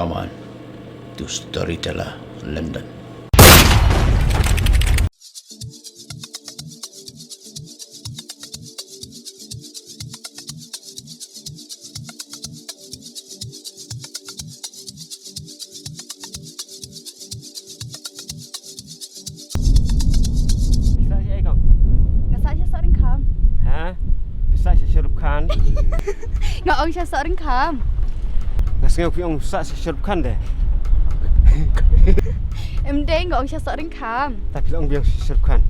Come on to Storyteller London. Bisa je kau? Ngak saya seorang kam. Ha? Bisa je Syarif Khan. Ngak orang saya seorang kam. Nasngau piang sa Syarif Khan deh. Em đây ngak orang saya seorang kam. Tapi orang biang Syarif Khan.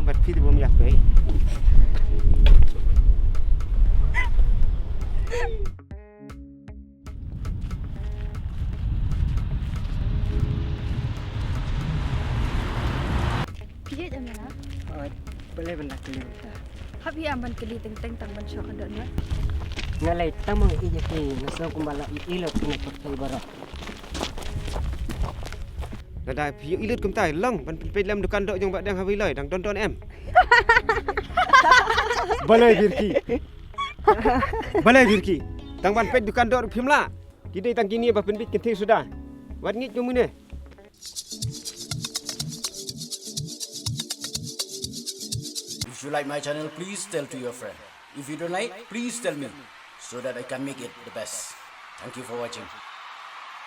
Bat phi belum yak baik. Pijat jam mana? Boleh benda keliru. Happy aman keli teng tang ban syok ada ni. Ngalai tamang ijati nasa kumbala ilot kena pertai barak. Nada phi ilut kum tai long ban pe lam dukan dok jong bak dang hawi loi dang don em. Balai birki. Balai birki. Tang ban pe dukan dok phimla. Kidai tang kini ba pen bit kenting sudah. Wat ngit jom ni. If you like my channel, please tell to your friend. If you don't like, please tell me so that I can make it the best. Thank you for watching.